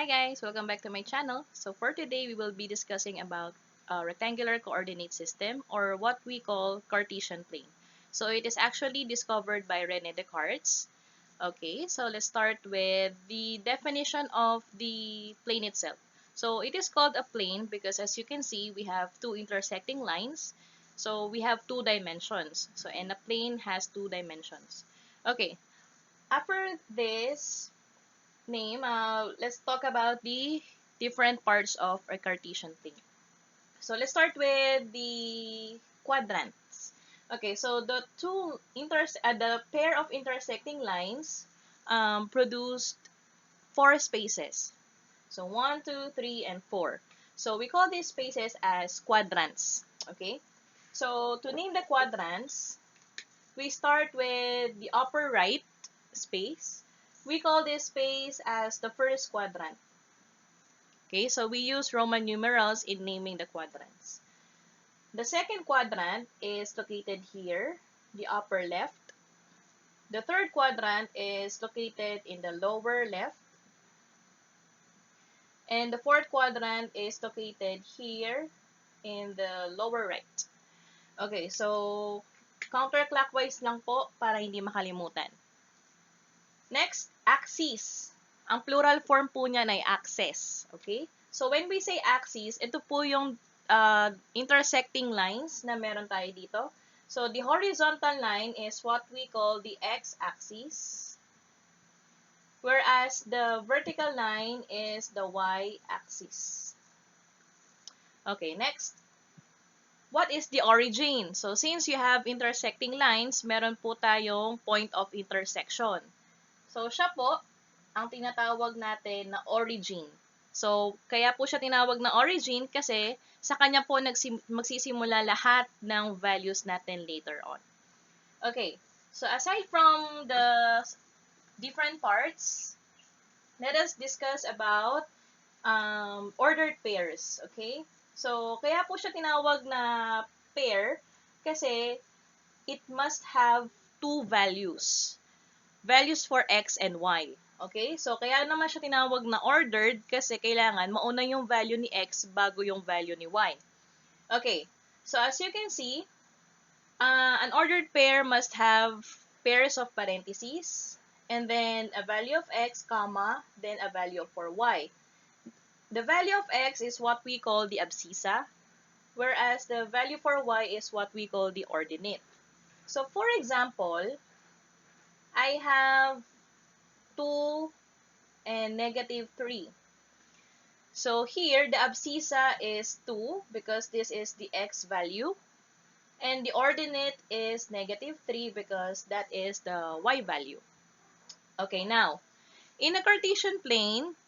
Hi guys, welcome back to my channel. So for today, we will be discussing about a rectangular coordinate system or what we call Cartesian plane. So it is actually discovered by René Descartes. Okay, so let's start with the definition of the plane itself. So it is called a plane because as you can see, we have two intersecting lines. So we have two dimensions. And a plane has two dimensions. Okay, after this name, let's talk about the different parts of a Cartesian plane. So let's start with the quadrants. Okay, so the pair of intersecting lines produced four spaces. So 1, 2, 3, and 4. So we call these spaces as quadrants. Okay, so to name the quadrants, we start with the upper right space. We call this space as the first quadrant. Okay, so we use Roman numerals in naming the quadrants. The second quadrant is located here, the upper left. The third quadrant is located in the lower left. And the fourth quadrant is located here in the lower right. Okay, so counterclockwise lang po para hindi makalimutan. Next, axis. Ang plural form po niya ay axes. Okay? So, when we say axis, ito po yung intersecting lines na meron tayo dito. So, the horizontal line is what we call the x-axis. Whereas, the vertical line is the y-axis. Okay, next. What is the origin? So, since you have intersecting lines, meron po tayong point of intersection. So, siya po ang tinatawag natin na origin. So, kaya po siya tinawag na origin kasi sa kanya po magsisimula lahat ng values natin later on. Okay. So, aside from the different parts, let us discuss about ordered pairs. Okay? So, kaya po siya tinawag na pair kasi it must have two values. Values for x and y. Okay? So, kaya naman siya tinawag na ordered kasi kailangan mauna yung value ni x bago yung value ni y. Okay. So, as you can see, an ordered pair must have pairs of parentheses and then a value of x, comma, then a value for y. The value of x is what we call the abscissa, whereas the value for y is what we call the ordinate. So, for example, I have 2 and -3. So here, the abscissa is 2 because this is the x value. And the ordinate is -3 because that is the y value. Okay, now, in a Cartesian plane,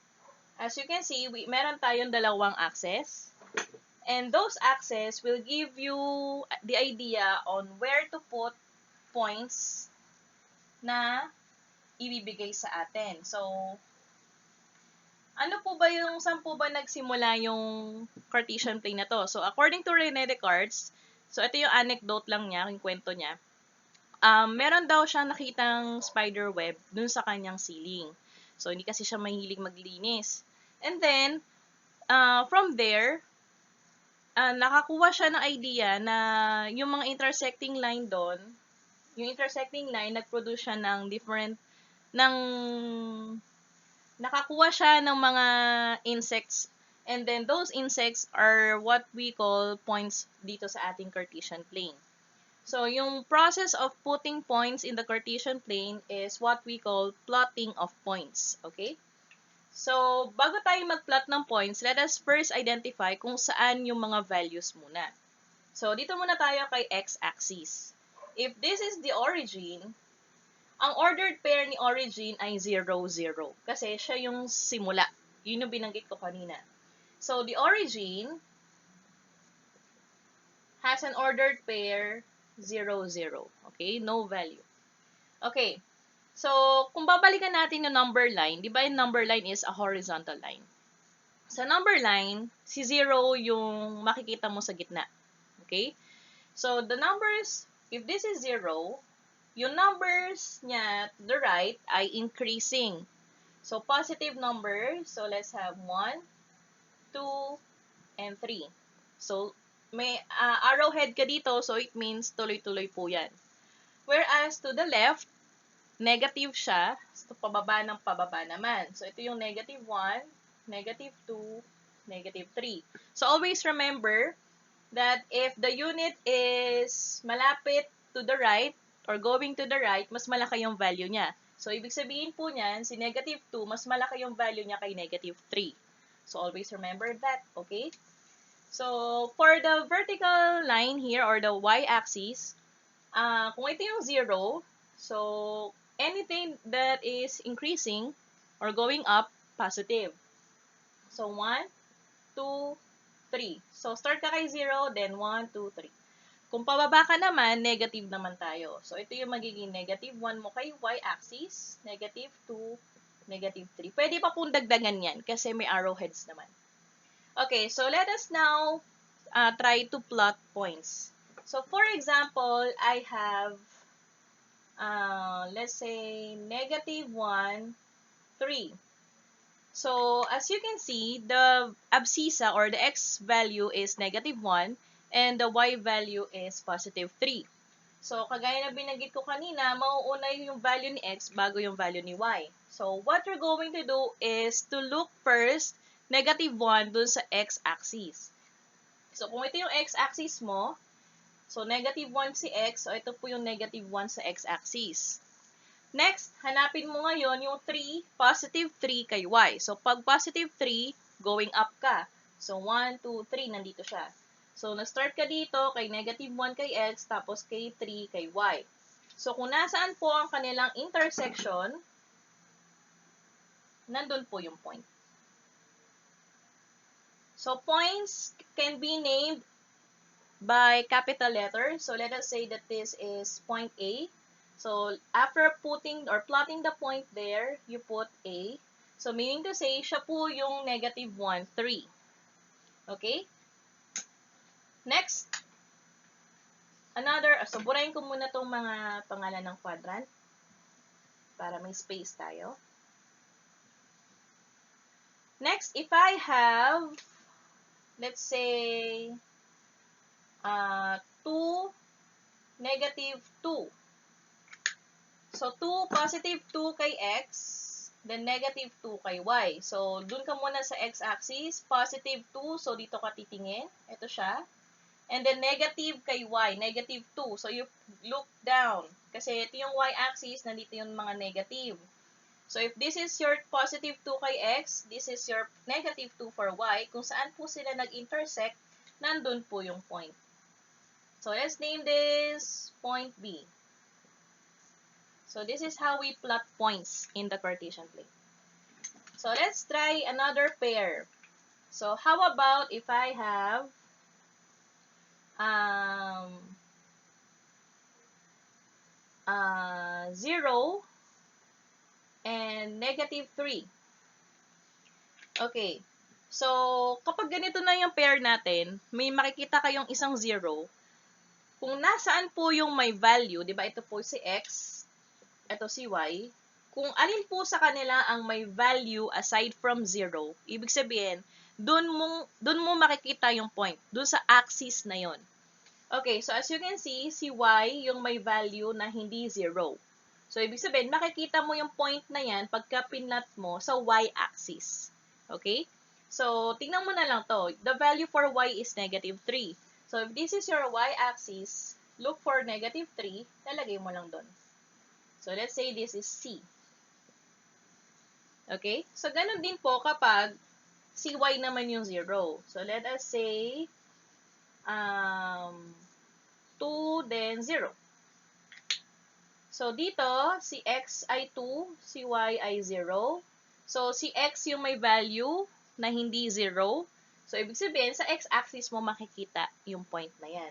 as you can see, meron tayong dalawang axes. And those axes will give you the idea on where to put points na ibibigay sa atin. So, ano po ba saan po ba nagsimula yung Cartesian plane na to? So, according to René Descartes, so ito yung anecdote lang niya, yung kwento niya. Meron daw siyang nakitang spider web dun sa kanyang ceiling. So, hindi kasi siya mahilig maglinis. And then, from there, nakakuha siya ng idea na yung mga intersecting line doon, yung intersecting line, nag-produce siya ng nakakuha siya ng mga insects, and then those insects are what we call points dito sa ating Cartesian plane. So, yung process of putting points in the Cartesian plane is what we call plotting of points. Okay? So, bago tayo mag-plot ng points, let us first identify kung saan yung mga values muna. So, dito muna tayo kay x-axis. If this is the origin, ang ordered pair ni origin ay 0, 0. Kasi siya yung simula. Yun yung binanggit ko kanina. So, the origin has an ordered pair 0, 0. Okay? No value. Okay. So, kung babalikan natin yung number line, di ba yung number line is a horizontal line? Sa number line, si 0 yung makikita mo sa gitna. Okay? So, the numbers, if this is 0, yung numbers niya to the right ay increasing. So, positive numbers. So, let's have 1, 2, and 3. So, may arrowhead ka dito, so it means tuloy-tuloy po yan. Whereas, to the left, negative siya. So, pababa ng pababa naman. So, ito yung negative 1, negative 2, negative 3. So, always remember that if the unit is malapit to the right or going to the right, mas malaki yung value niya. So, ibig sabihin po niyan, si negative 2, mas malaki yung value niya kay negative 3. So, always remember that, okay? So, for the vertical line here or the y-axis, kung ito yung 0, so, anything that is increasing or going up, positive. So, 1, 2, 3. So, start ka kay 0, then 1, 2, 3. Kung pababa ka naman, negative naman tayo. So, ito yung magiging negative 1 mo kay y-axis, negative 2, negative 3. Pwede pa pong dagdagan yan kasi may arrowheads naman. Okay, so let us now try to plot points. So, for example, I have, let's say, negative 1, 3. So, as you can see, the abscissa or the x value is negative 1 and the y value is positive 3. So, kagaya na binanggit ko kanina, mauuna yung value ni x bago yung value ni y. So, what you're going to do is to look first negative 1 dun sa x-axis. So, kung ito yung x-axis mo, so negative 1 si x, so ito po yung negative 1 sa x-axis. Next, hanapin mo ngayon yung 3, positive 3 kay y. So, pag positive 3, going up ka. So, 1, 2, 3, nandito siya. So, na-start ka dito kay negative 1 kay x, tapos kay 3 kay y. So, kung nasaan po ang kanilang intersection, nandun po yung point. So, points can be named by capital letters. So, let us say that this is point A. So, after putting or plotting the point there, you put A. So, meaning to say, siya po yung negative 1, 3. Okay? Next, another, so burahin ko muna itong mga pangalan ng quadrant para may space tayo. Next, if I have, let's say, 2, negative 2. So, 2, positive 2 kay x, then negative 2 kay y. So, dun ka muna sa x-axis, positive 2, so dito ka titingin. Ito siya. And then, negative kay y, negative 2. So, you look down. Kasi ito yung y-axis, nandito yung mga negative. So, if this is your positive 2 kay x, this is your negative 2 for y, kung saan po sila nag-intersect, nandun po yung point. So, let's name this point B. So, this is how we plot points in the Cartesian plane. So, let's try another pair. So, how about if I have 0 and negative 3. Okay. So, kapag ganito na yung pair natin, may makikita kayong isang 0. Kung nasaan po yung may value, di ba ito po si x, ito si y, kung alin po sa kanila ang may value aside from 0, ibig sabihin, dun mo makikita yung point, dun sa axis na yon. Okay, so as you can see, si y yung may value na hindi 0. So, ibig sabihin, makikita mo yung point na yan pagka pinlat mo sa y-axis. Okay? So, tingnan mo na lang to. The value for y is negative 3. So, if this is your y-axis, look for negative 3, lalagay mo lang doon. So, let's say this is C. Okay? So, ganun din po kapag si y naman yung 0. So, let us say 2, then 0. So, dito, si x ay 2, si y ay 0. So, si x yung may value na hindi 0. So, ibig sabihin, sa x-axis mo makikita yung point na yan.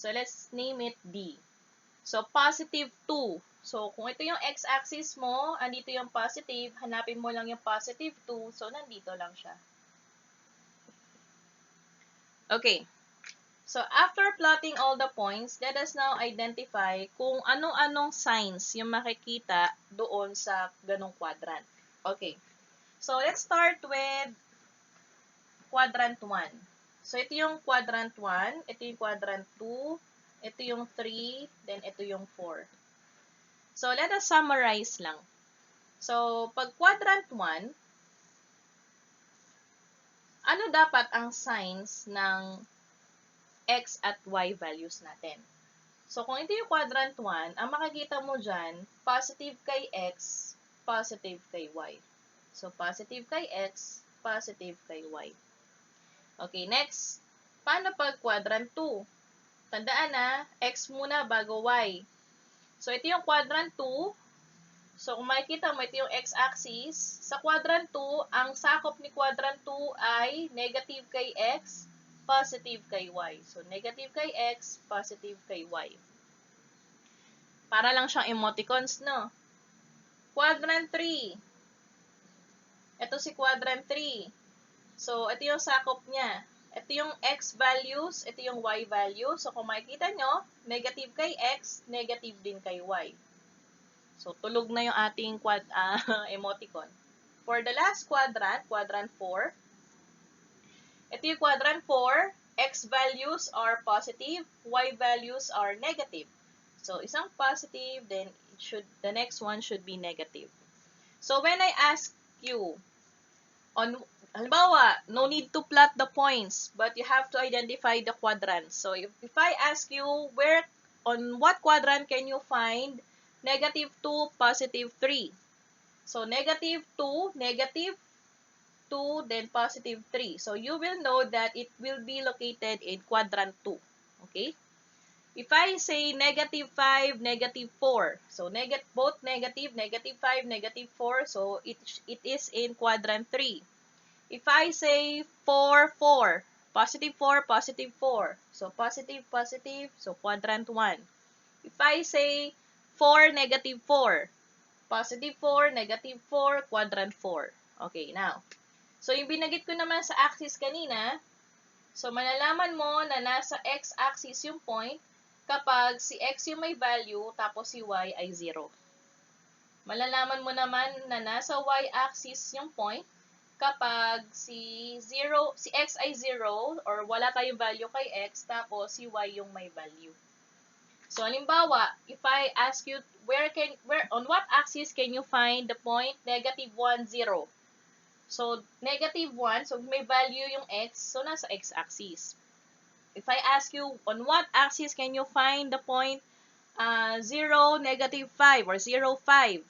So, let's name it D. So, positive 2. So, kung ito yung x-axis mo, andito yung positive, hanapin mo lang yung positive 2. So, nandito lang siya. Okay. So, after plotting all the points, let us now identify kung ano-anong signs yung makikita doon sa ganong quadrant. Okay. So, let's start with quadrant 1. So, ito yung quadrant 1, ito yung quadrant 2, ito yung 3, then ito yung 4. So, let us summarize lang. So, pag quadrant 1, ano dapat ang signs ng x at y values natin? So, kung ito yung quadrant 1, ang makikita mo dyan, positive kay x, positive kay y. So, positive kay x, positive kay y. Okay, next. Paano pag quadrant 2? Tandaan na, x muna bago y. So, ito yung quadrant 2. So, kung makikita mo, ito yung x-axis. Sa quadrant 2, ang sakop ni quadrant 2 ay negative kay x, positive kay y. So, negative kay x, positive kay y. Para lang siyang emoticons, no? Quadrant 3. Ito si quadrant 3. So, ito yung sakop niya. Ito yung x values, ito yung y value. So, kung makikita nyo, negative kay x, negative din kay y. So, tulog na yung ating emoticon. For the last quadrant, quadrant 4, ito yung quadrant 4, x values are positive, y values are negative. So, isang positive, then the next one should be negative. So, when I ask you, halimbawa, no need to plot the points, but you have to identify the quadrants. So, if I ask you, on what quadrant can you find negative 2, positive 3? So, negative 2, negative 2, then positive 3. So, you will know that it will be located in quadrant 2. Okay? If I say negative 5, negative 4, so both negative, negative 5, negative 4, so it is in quadrant 3. If I say 4, 4, positive 4, positive 4, so positive, positive, so quadrant 1. If I say 4, negative 4, positive 4, negative 4, quadrant 4. Okay, now. So, yung binagit ko naman sa axis kanina, so malalaman mo na nasa x-axis yung point kapag si x yung may value, tapos si y ay 0. Malalaman mo naman na nasa y-axis yung point kapag si x ay 0 or wala tayong value kay x, tapos si y yung may value. So, halimbawa, if I ask you, on what axis can you find the point negative 1, 0? So, negative 1, so may value yung x, so nasa x-axis. If I ask you, on what axis can you find the point 0, negative 5, or 0, 5?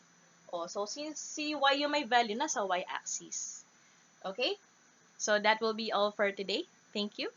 Oh, so, since si y yung may value, nasa y-axis. Okay? So, that will be all for today. Thank you.